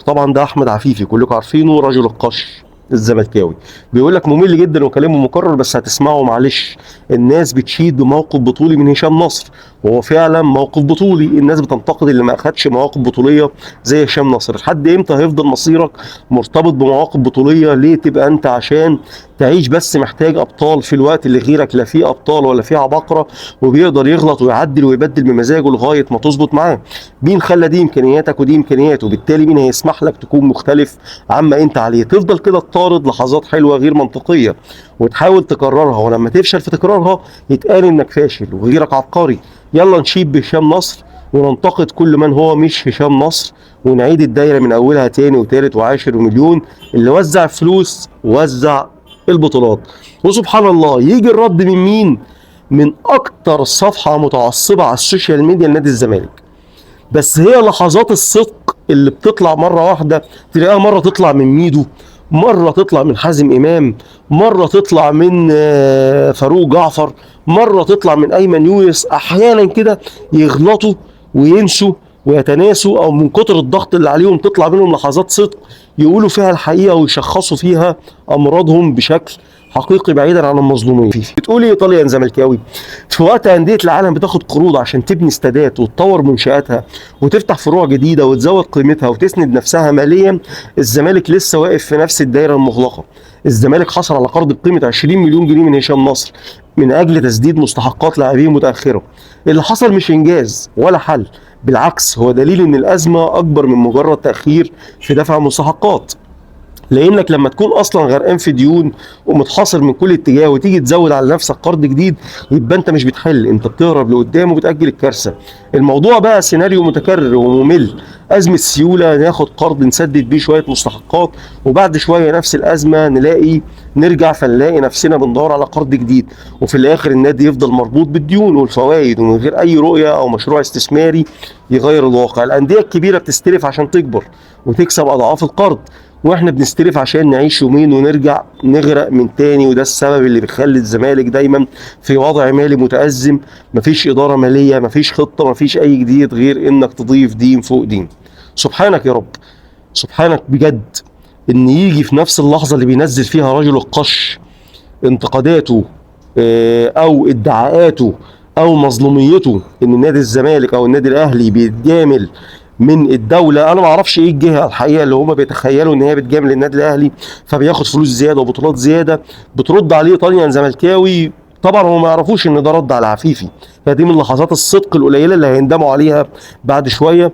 طبعا ده احمد عفيفي كلكم عارفينه، رجل القش الزملكاوي. بيقول لك ممل جدا وكلامه مكرر بس هتسمعه معلش. الناس بتشيد بموقف بطولي من هشام نصر، وهو فعلا موقف بطولي. الناس بتنتقد اللي ما اخدش مواقف بطوليه زي هشام نصر. لحد امتى هيفضل مصيرك مرتبط بمواقف بطوليه؟ ليه تبقى انت عشان تعيش بس محتاج ابطال في الوقت اللي غيرك لا فيه ابطال ولا فيه عباقره وبيقدر يغلط ويعدل ويبدل بمزاجه لغايه ما تظبط معاه؟ مين خلى دي امكانياتك ودي امكانياته؟ وبالتالي مين هيسمح لك تكون مختلف عما انت عليه؟ تفضل كده تطارد لحظات حلوه غير منطقيه وتحاول تكررها، ولما تفشل في تكرارها يتقال انك فاشل وغيرك عبقري. يلا نشيد بهشام نصر وننتقد كل من هو مش هشام نصر، ونعيد الدايره من اولها تاني وتالت وعاشر ومليون. اللي وزع فلوس وزع البطولات. وسبحان الله يجي الرد من مين؟ من اكتر صفحه متعصبه على السوشيال ميديا لنادي الزمالك. بس هي لحظات الصدق اللي بتطلع مره واحده، تلاقيها مره تطلع من ميدو، مره تطلع من حازم امام، مره تطلع من فاروق جعفر، مره تطلع من ايمن يونس. احيانا كده يغلطوا وينسوا ويتناسوا، او من كتر الضغط اللي عليهم تطلع منهم لحظات صدق يقولوا فيها الحقيقه ويشخصوا فيها امراضهم بشكل حقيقي بعيدا عن المظلومين. بتقول ايه ايطاليا يا زملكاوي؟ في وقت انديه العالم بتاخد قروض عشان تبني استادات وتطور منشاتها وتفتح فروع جديده وتزود قيمتها وتسند نفسها ماليا، الزمالك لسه واقف في نفس الدايره المغلقه. الزمالك حصل على قرض بقيمه 20 مليون جنيه من هشام نصر من اجل تسديد مستحقات لاعبيه متاخره. اللي حصل مش انجاز ولا حل، بالعكس هو دليل ان الازمه اكبر من مجرد تاخير في دفع مستحقات. لانك لما تكون اصلا غرقان في ديون ومتحاصر من كل اتجاه وتيجي تزود على نفسك قرض جديد، يبقى انت مش بتحل، انت بتهرب لقدام وبتاجل الكارثه. الموضوع بقى سيناريو متكرر وممل. ازمه سيوله، ناخد قرض نسدد بيه شويه مستحقات، وبعد شويه نفس الازمه نرجع فنلاقي نفسنا بندور على قرض جديد، وفي الاخر النادي يفضل مربوط بالديون والفوائد ومن غير اي رؤيه او مشروع استثماري يغير الواقع. الانديه الكبيره بتستلف عشان تكبر وتكسب اضعاف القرض، واحنا بنستلف عشان نعيش يومين ونرجع نغرق من تاني. وده السبب اللي بيخلي الزمالك دايما في وضع مالي متأزم. مفيش إدارة مالية، مفيش خطة، مفيش أي جديد غير إنك تضيف دين فوق دين. سبحانك يا رب، سبحانك بجد إن يجي في نفس اللحظة اللي بينزل فيها رجل القش انتقاداته أو ادعاءاته أو مظلوميته إن نادي الزمالك أو النادي الأهلي بيتجامل من الدوله. انا ما اعرفش ايه الجهه الحقيقه اللي هم بيتخيلوا ان هي بتجامل النادي الاهلي فبياخد فلوس زياده وبطولات زياده. بترد عليه طاليا زملكاوي. طبعا هم ما يعرفوش ان ده رد على عفيفي. فدي من لحظات الصدق القليله اللي هيندموا عليها بعد شويه.